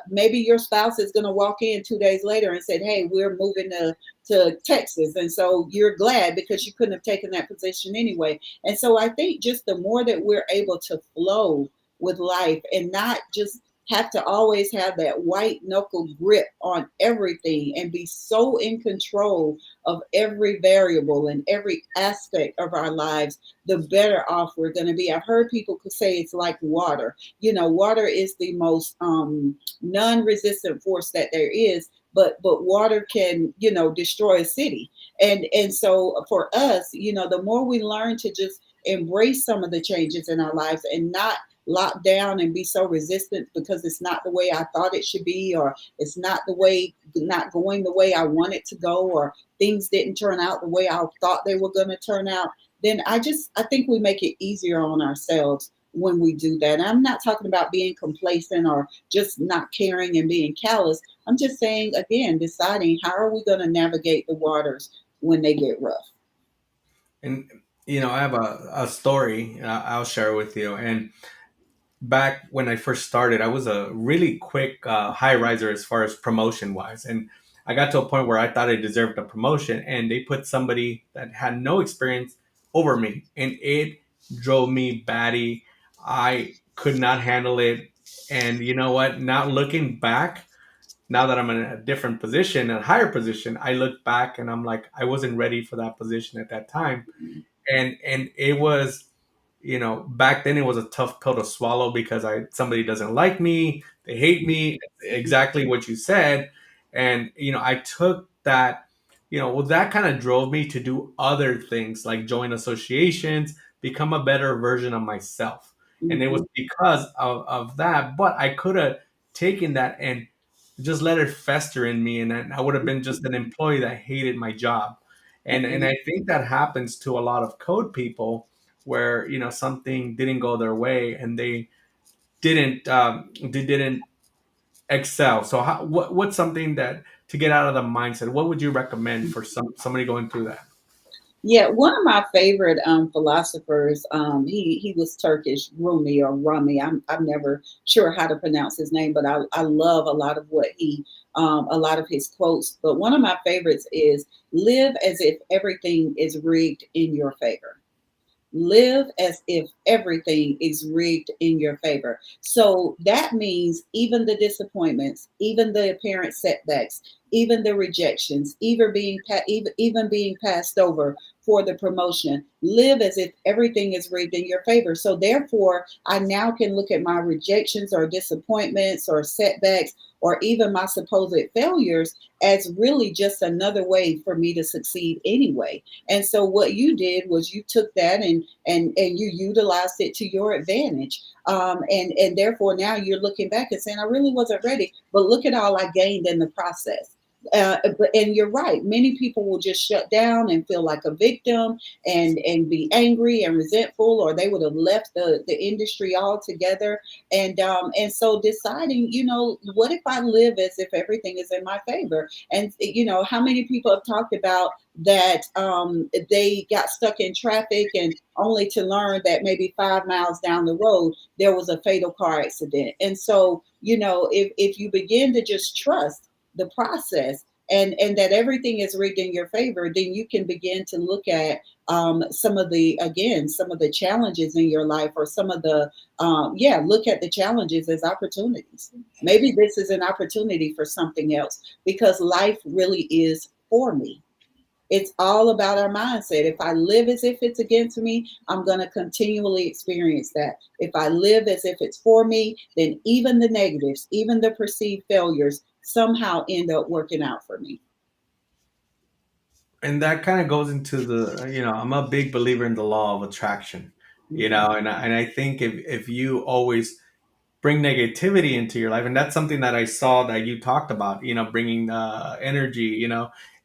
Maybe your spouse is going to walk in 2 days later and said, hey, we're moving to Texas. And so you're glad because you couldn't have taken that position anyway. And so I think just the more that we're able to flow with life and not just have to always have that white knuckle grip on everything and be so in control of every variable and every aspect of our lives, the better off we're going to be. I've heard people say it's like water. Water is the most non-resistant force that there is, but water can destroy a city. And so for us, the more we learn to just embrace some of the changes in our lives and not lock down and be so resistant because it's not the way I thought it should be, or it's not going the way I want it to go, or things didn't turn out the way I thought they were going to turn out, then I think we make it easier on ourselves when we do that. And I'm not talking about being complacent or just not caring and being callous. I'm just saying, again, deciding how are we going to navigate the waters when they get rough.
And I have a story I'll share with you. And back when I first started, I was a really quick high riser as far as promotion wise. And I got to a point where I thought I deserved a promotion, and they put somebody that had no experience over me, and it drove me batty. I could not handle it. And you know what? Now looking back, now that I'm in a different position, a higher position, I look back and I'm like, I wasn't ready for that position at that time. And it was, back then it was a tough pill to swallow because I somebody doesn't like me, they hate me, exactly what you said. And I took that, well, that kind of drove me to do other things like join associations, become a better version of myself. And it was
Mm-hmm.
because of that. But I could have taken that and just let it fester in me, and then I would have been just an employee that hated my job. And
Mm-hmm.
I think that happens to a lot of code people, where something didn't go their way and they didn't excel. So what's something that, to get out of the mindset, what would you recommend for somebody going through that?
Yeah, one of my favorite philosophers, he was Turkish, Rumi or Rumi. I'm never sure how to pronounce his name, but I love a lot of a lot of his quotes. But one of my favorites is live as if everything is rigged in your favor. Live as if everything is rigged in your favor. So that means even the disappointments, even the apparent setbacks, even the rejections, even being passed over for the promotion. Live as if everything is rigged in your favor. So therefore, I now can look at my rejections or disappointments or setbacks or even my supposed failures as really just another way for me to succeed anyway. And so what you did was you took that and you utilized it to your advantage. And therefore now you're looking back and saying, I really wasn't ready, but look at all I gained in the process. And you're right. Many people will just shut down and feel like a victim and be angry and resentful, or they would have left the industry altogether. And so deciding, what if I live as if everything is in my favor? And how many people have talked about that they got stuck in traffic and only to learn that maybe 5 miles down the road there was a fatal car accident. And so if you begin to just trust the process, and that everything is rigged in your favor, then you can begin to look at some of the, again, some of the challenges in your life, or some of the, yeah, look at the challenges as opportunities. Maybe this is an opportunity for something else, because life really is for me. It's all about our mindset. If I live as if it's against me, I'm going to continually experience that. If I live as if it's for me, then even the negatives, even the perceived failures, somehow end up working out for me.
And that kind of goes into the, I'm a big believer in the law of attraction,
Mhm.
and I think if you always bring negativity into your life, and that's something that I saw that you talked about, bringing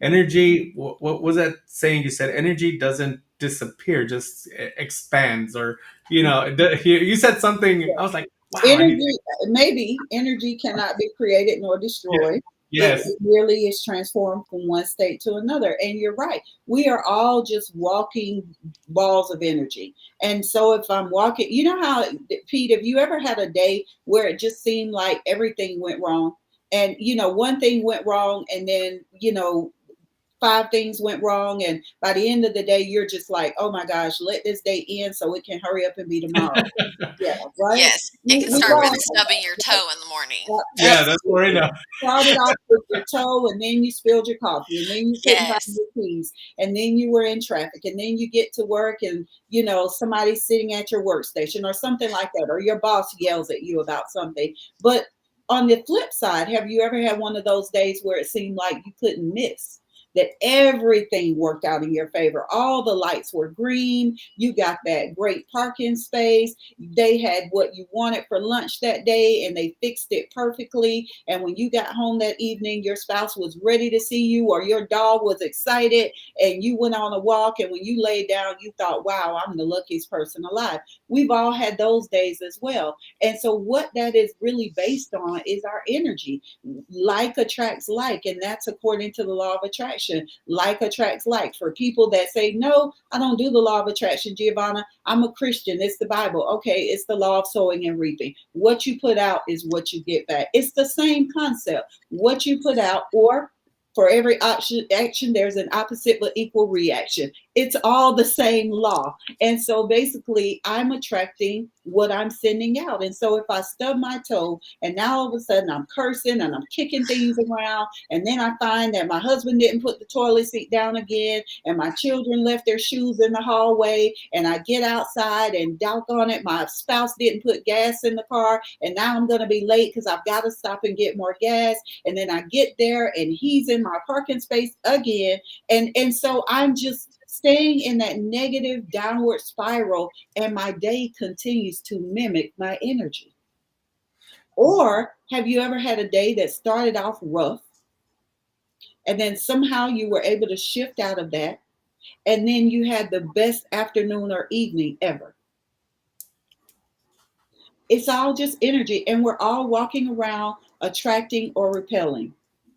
energy, what was that saying you said? Energy doesn't disappear, just expands, or you said something. I was like, wow, I need to.
Energy, maybe energy cannot be created nor
Yeah.
destroyed.
Yes.
It really is transformed from one state to another. And you're right. We are all just walking balls of energy. And so if I'm walking, you know how, Pete, have you ever had a day where it just seemed like everything went wrong? And, one thing went wrong, and then, five things went wrong. And by the end of the day, you're just like, oh my gosh, let this day end so it can hurry up and be tomorrow. Yeah, right.
Yes, it can
We've
start with
all
stubbing your toe in the morning.
Yeah, that's
absolutely
Lorena.
started off with your toe, and then you spilled your coffee, and then you couldn't find
Yes,
your keys, and then you were in traffic, and then you get to work, and somebody's sitting at your workstation or something like that, or your boss yells at you about something. But on the flip side, have you ever had one of those days where it seemed like you couldn't miss? That everything worked out in your favor. All the lights were green. You got that great parking space. They had what you wanted for lunch that day, and they fixed it perfectly. And when you got home that evening, your spouse was ready to see you, or your dog was excited, and you went on a walk. And when you laid down, you thought, wow, I'm the luckiest person alive. We've all had those days as well. And so, what that is really based on is our energy. Like attracts like, and that's according to the law of attraction. Like attracts like. For people that say, no, I don't do the law of attraction, Giovanna, I'm a Christian, it's the Bible. Okay, it's the law of sowing and reaping. What you put out is what you get back. It's the same concept. What you put out, or for every action, there's an opposite but equal reaction. It's all the same law. And so basically, I'm attracting what I'm sending out. And so if I stub my toe, and now all of a sudden I'm cursing and I'm kicking things around, and then I find that my husband didn't put the toilet seat down again, and my children left their shoes in the hallway, and I get outside and doggone it, my spouse didn't put gas in the car, and now I'm going to be late because I've got to stop and get more gas. And then I get there and he's in my parking space again. And so I'm just staying in that negative downward spiral, and my day continues to mimic my energy. Or have you ever had a day that started off rough, and then somehow you were able to shift out of that, and then you had the best afternoon or evening ever? It's all just energy, and we're all walking around attracting or repelling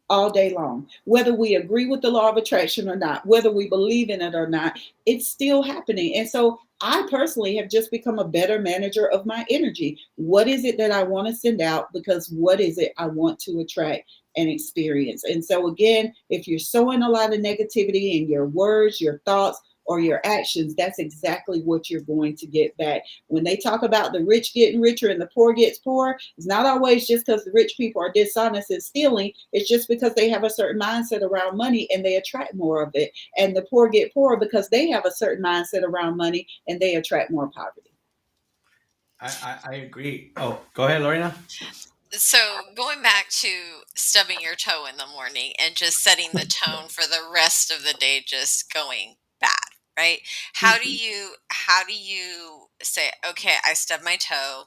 all day long. Whether we agree with the law of attraction or not, whether we believe in it or not, it's still happening. And so I personally have just become a better manager of my energy. What is it that I want to send out? Because what is it I want to attract and experience? And so, again, if you're sowing a lot of negativity in your words, your thoughts, or your actions, that's exactly what you're going to get back. When they talk about the rich getting richer and the poor gets poorer, it's not always just because the rich people are dishonest and stealing. It's just because they have a certain mindset around money and they attract more of it. And the poor get poorer because they have a certain mindset around money and they attract more poverty.
I agree. Oh, go ahead, Lorena.
so going back to stubbing your toe in the morning and just setting the tone for the rest of the day, just going bad, right?
Mhm.
How do you say, okay, I stubbed my toe?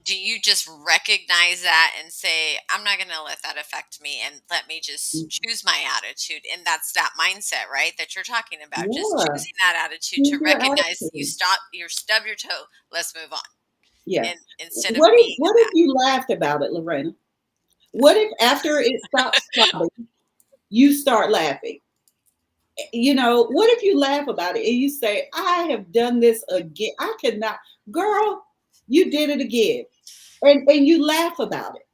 Do you just recognize that and say, I'm not going to let that affect me, and let me just choose my attitude? And that's that mindset, right, that you're talking about, just
Yeah.
choosing that attitude
Choose
to
your
recognize
attitude.
you stub your toe, let's move on,
Yeah.
and instead of being
What
in
if
that.
you laughed about it, Lorena? What if after it stops throbbing, you start laughing? What if you laugh about it and you say, I have done this again. I cannot, girl, you did it again. And you laugh about it.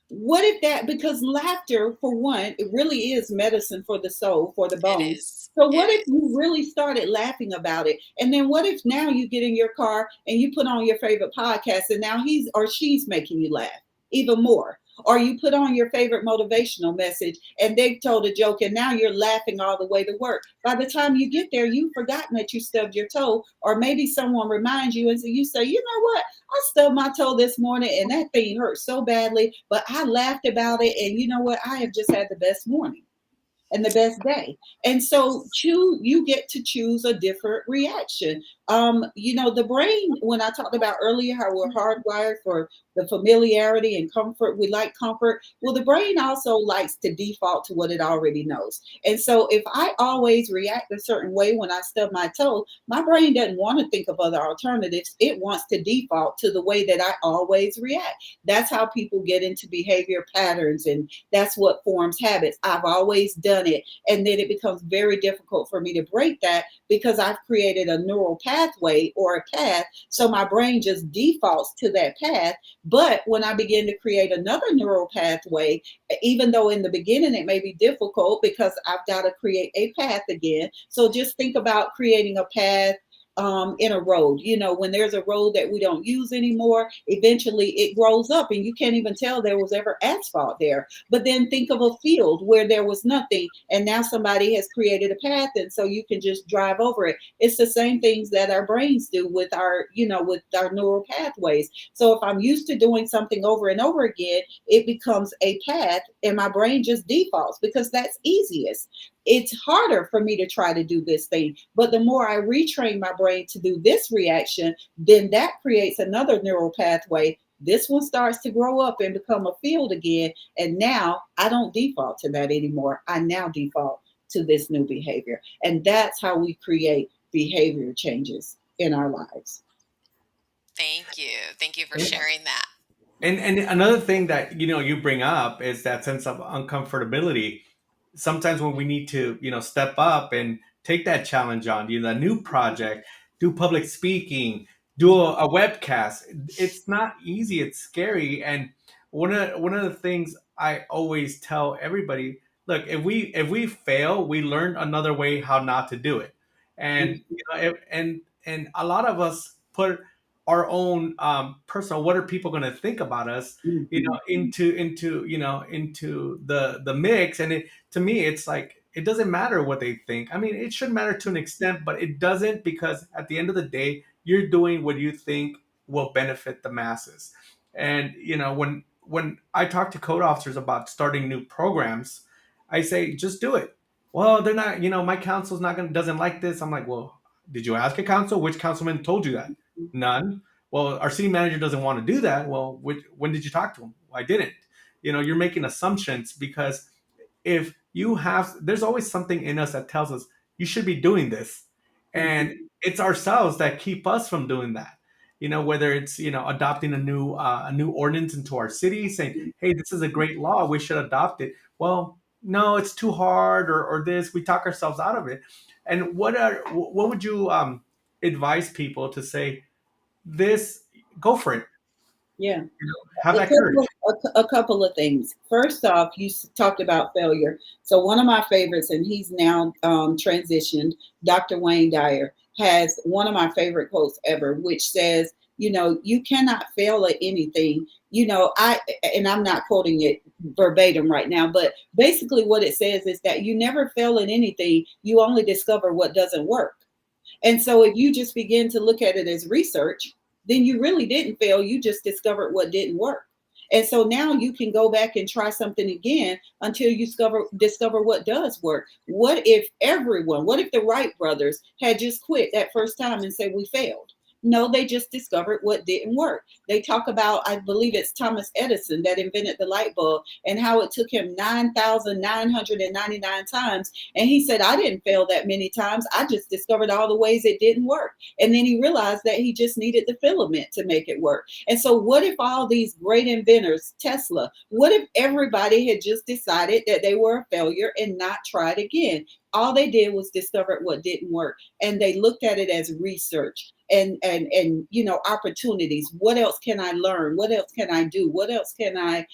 What if that, because laughter, for one, it really is medicine for the soul, for the
It
bones.
is.
So
It
what if you
is.
really started laughing about it? And then what if now you get in your car and you put on your favorite podcast and now he's or she's making you laugh even more? Or you put on your favorite motivational message and they told a joke and now you're laughing all the way to work. By the time you get there, you've forgotten that you stubbed your toe, or maybe someone reminds you and so you say, you know what? I stubbed my toe this morning and that thing hurt so badly, but I laughed about it. And you know what? I have just had the best morning and the best day. And so you get to choose a different reaction. The brain, when I talked about earlier how we're hardwired for the familiarity and comfort, we like comfort. Well, the brain also likes to default to what it already knows. And so if I always react a certain way when I stub my toe, my brain doesn't want to think of other alternatives. It wants to default to the way that I always react. That's how people get into behavior patterns, and that's what forms habits. I've always done it. And then it becomes very difficult for me to break that because I've created a neural pathway or a path. So my brain just defaults to that path. But when I begin to create another neural pathway, even though in the beginning it may be difficult because I've got to create a path again. So just think about creating a path in a road. When there's a road that we don't use anymore, eventually it grows up and you can't even tell there was ever asphalt there. But then think of a field where there was nothing and now somebody has created a path and so you can just drive over it. It's the same things that our brains do with our neural pathways. So if I'm used to doing something over and over again, it becomes a path and my brain just defaults because that's easiest. It's harder for me to try to do this thing. But the more I retrain my brain to do this reaction, then that creates another neural pathway. This one starts to grow up and become a field again. And now I don't default to that anymore. I now default to this new behavior. And that's how we create behavior changes in our lives.
Thank you. Thank you for
And,
sharing that.
and another thing that you bring up is that sense of uncomfortability. Sometimes when we need to step up and take that challenge on, a new project, do public speaking, do a webcast, it's not easy, it's scary. And one of the things I always tell everybody, look, if we fail, we learn another way how not to do it. And and a lot of us put our own personal, what are people going to think about us,
Mhm.
into the mix. And to me, it's like it doesn't matter what they think. I mean, it should matter to an extent, but it doesn't, because at the end of the day, you're doing what you think will benefit the masses. And when I talk to code officers about starting new programs, I say just do it. Well, they're not. My council's not gonna doesn't like this. I'm like, well, did you ask a council? Which councilman told you that? None. Well, our city manager doesn't want to do that. Well, when did you talk to him? Well, I didn't. You're making assumptions, because if you have, there's always something in us that tells us you should be doing this, and
Mhm.
it's ourselves that keep us from doing that. Whether it's adopting a new ordinance into our city, saying, hey, this is a great law, we should adopt it. Well, no, it's too hard, or this, we talk ourselves out of it. And what would you advise people to say, this, go for it,
Yeah.
have
A
that courage.
couple, a couple of things. First off, you talked about failure. So one of my favorites, and he's now transitioned, Dr. Wayne Dyer, has one of my favorite quotes ever, which says, you cannot fail at anything. And I'm not quoting it verbatim right now, but basically what it says is that you never fail at anything. You only discover what doesn't work. And so if you just begin to look at it as research, then you really didn't fail. You just discovered what didn't work. And so now you can go back and try something again until you discover what does work. What if the Wright brothers had just quit that first time and said we failed? No, they just discovered what didn't work. They talk about, I believe it's Thomas Edison that invented the light bulb, and how it took him 9,999 times. And he said, I didn't fail that many times. I just discovered all the ways it didn't work. And then he realized that he just needed the filament to make it work. And so, what if all these great inventors, Tesla, what if everybody had just decided that they were a failure and not tried again? All they did was discover what didn't work. And they looked at it as research. and opportunities. What else can I learn? What else can I do? What else can I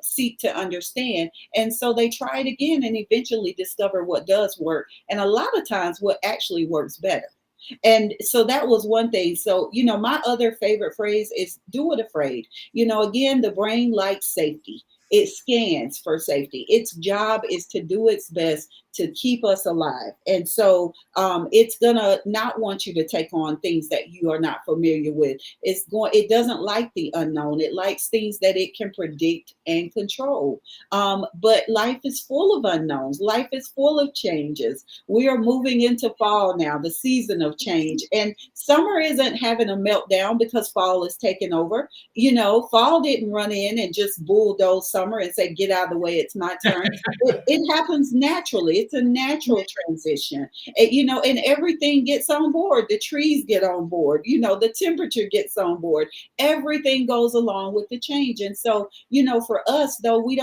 seek to understand? And so they try it again and eventually discover what does work, and a lot of times what actually works better. And so that was one thing. So, my other favorite phrase is do it afraid. Again, the brain likes safety. It scans for safety. Its job is to do its best to keep us alive. And so it's gonna not want you to take on things that you are not familiar with. It doesn't like the unknown. It likes things that it can predict and control. But life is full of unknowns. Life is full of changes. We are moving into fall now, the season of change. And summer isn't having a meltdown because fall is taking over. Fall didn't run in and just bulldoze summer and say, get out of the way, it's my turn. It happens naturally. It's a natural transition. And everything gets on board. The trees get on board. The temperature gets on board. Everything goes along with the change. And so, for us, though, we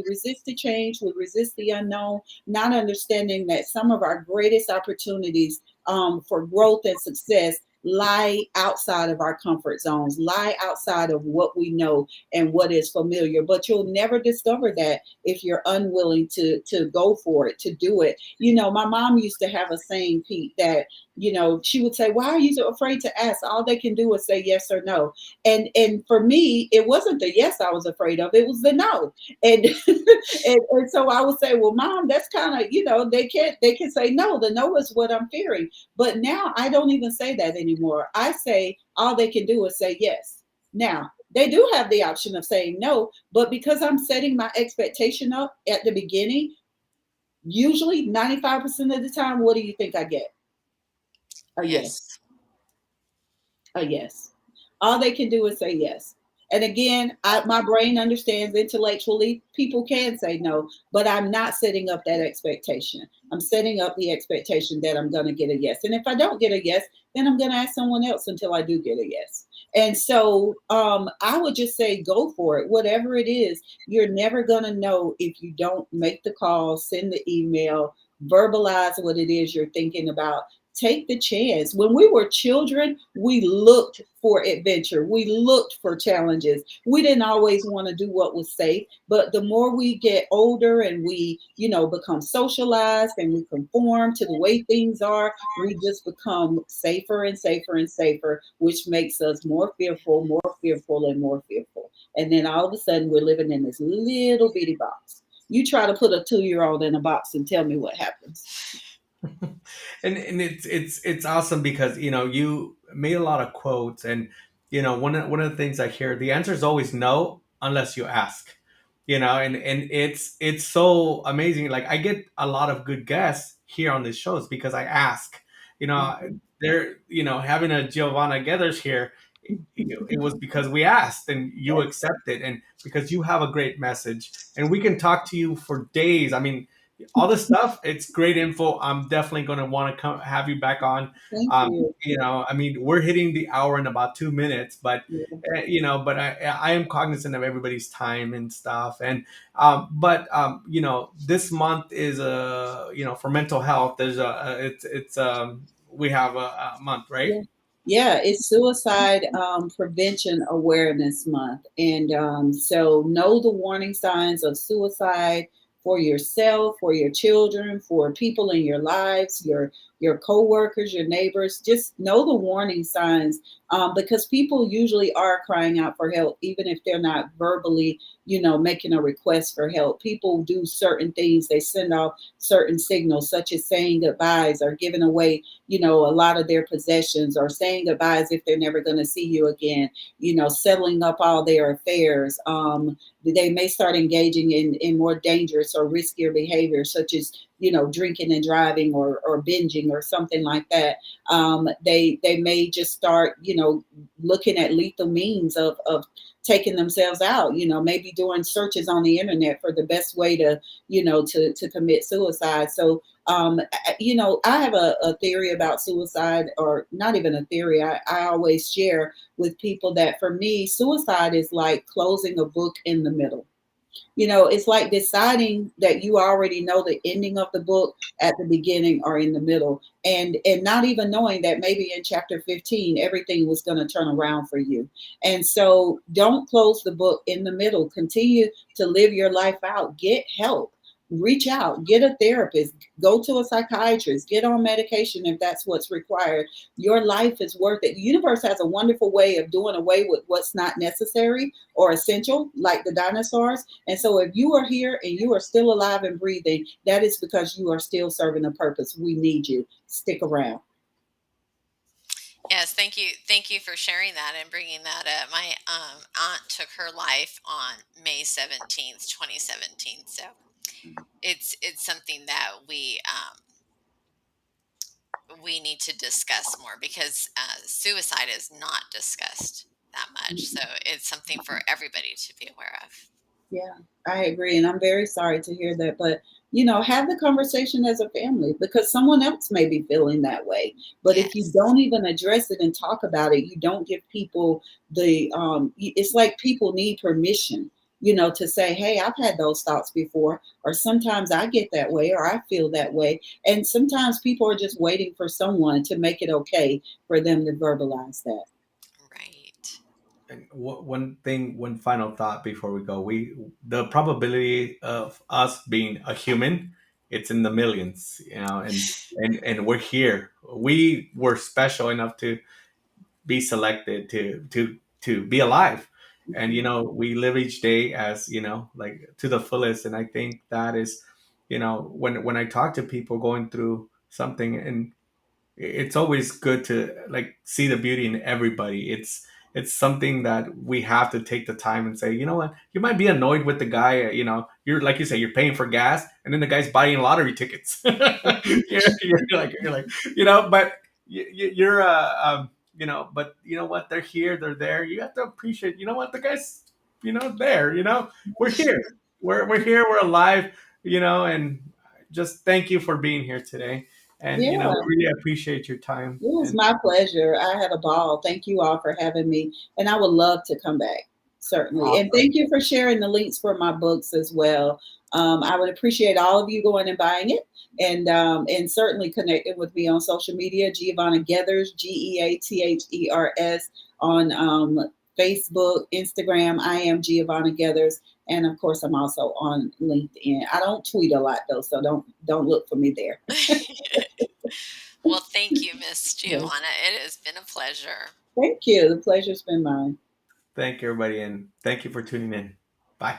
resist the change, we resist the unknown, not understanding that some of our greatest opportunities for growth and success lie outside of our comfort zones, lie outside of what we know and what is familiar. But you'll never discover that if you're unwilling to go for it, to do it. My mom used to have a saying, Pete, that she would say, why are you so afraid to ask? All they can do is say yes or no. And for me, it wasn't the yes I was afraid of, it was the no. And and so I would say, well, mom, that's kind of, they can say no. The no is what I'm fearing. But now I don't even say that anymore. I say all they can do is say yes. Now, they do have the option of saying no, but because I'm setting my expectation up at the beginning, usually 95% of the time, what do you think I get? A yes.
Yes.
A yes. All they can do is say yes. And again, my brain understands intellectually people can say no, but I'm not setting up that expectation. I'm setting up the expectation that I'm going to get a yes. And if I don't get a yes, then I'm going to ask someone else until I do get a yes. And so I would just say go for it. Whatever it is, you're never going to know if you don't make the call, send the email, verbalize what it is you're thinking about. Take the chance. When we were children, we looked for adventure. We looked for challenges. We didn't always want to do what was safe, but the more we get older and we, become socialized and we conform to the way things are, we just become safer and safer and safer, which makes us more fearful and more fearful. And then all of a sudden we're living in this little bitty box. You try to put a 2-year-old in a box and tell me what happens.
And it's awesome because you made a lot of quotes, and one of the things I hear, the answer is always no unless you ask. And it's so amazing. Like, I get a lot of good guests here on this shows because I ask. you know
Mhm.
they're having a Giovanna Gathers here. It was because we asked and you
Yes.
accepted, and because you have a great message, and we can talk to you for days. I mean, all this stuff, it's great info. I'm definitely going to want to come have you back on.
Thank you.
I mean, we're hitting the hour in about 2 minutes, but
Yeah.
but I am cognizant of everybody's time and stuff. And but this month is for mental health. There's it's we have a month, right?
Yeah. Yeah, it's Suicide Prevention Awareness Month. And so know the warning signs of suicide for yourself, for your children, for people in your lives, your coworkers, your neighbors. Just know the warning signs because people usually are crying out for help, even if they're not verbally, making a request for help. People do certain things. They send off certain signals, such as saying goodbyes or giving away a lot of their possessions, or saying goodbyes if they're never going to see you again, settling up all their affairs. They may start engaging in more dangerous or riskier behavior, such as, drinking and driving, or binging or something like that. They may just start, looking at lethal means of taking themselves out, maybe doing searches on the internet for the best way to, to commit suicide. So I have a theory about suicide, or not even a theory. I always share with people that for me, suicide is like closing a book in the middle. It's like deciding that you already know the ending of the book at the beginning or in the middle, and not even knowing that maybe in chapter 15 everything was going to turn around for you. And so don't close the book in the middle. Continue to live your life out. Get help. Reach out, get a therapist, go to a psychiatrist, get on medication if that's what's required. Your life is worth it. The universe has a wonderful way of doing away with what's not necessary or essential, like the dinosaurs. And so if you are here and you are still alive and breathing, that is because you are still serving a purpose. We need you. Stick around.
Yes, thank you for sharing that and bringing that up. My aunt took her life on May 17th, 2017. So it's something that we need to discuss more, because suicide is not discussed that much. So it's something for everybody to be aware of.
Yeah, I agree. And I'm very sorry to hear that. But, have the conversation as a family, because someone else may be feeling that way. But if you
Yes.
don't even address it and talk about it, you don't give people it's like people need permission, to say, hey, I've had those thoughts before, or sometimes I get that way, or I feel that way. And sometimes people are just waiting for someone to make it okay for them to verbalize that.
Right.
And one final thought before we go. The probability of us being a human, it's in the millions, and we're here. We were special enough to be selected to be alive, and
Mhm.
we live each day as like to the fullest. And I think that is, when I talk to people going through something, and it's always good to like see the beauty in everybody. It's something that we have to take the time and say, you know what, you might be annoyed with the guy, you're like you say, you're paying for gas, and then the guy's buying lottery tickets. You're like, but you're but you know what, they're here, they're there. You have to appreciate, you know what, the guy's there, we're here, we're here, we're alive, and just thank you for being here today. And
Yeah.
we really appreciate your time.
It was
And
my pleasure. I had a ball. Thank you all for having me. And I would love to come back, certainly. And
awesome.
thank you for sharing the links for my books as well. I would appreciate all of you going and buying it, and certainly connecting with me on social media, Giovanna Geathers, Geathers, on Facebook, Instagram. I am Giovanna Geathers. And of course, I'm also on LinkedIn. I don't tweet a lot though, so don't look for me there.
Well, thank you, Miss Giovanna. It has been a pleasure.
Thank you. The pleasure's been mine.
thank you, everybody, and thank you for tuning in. Bye.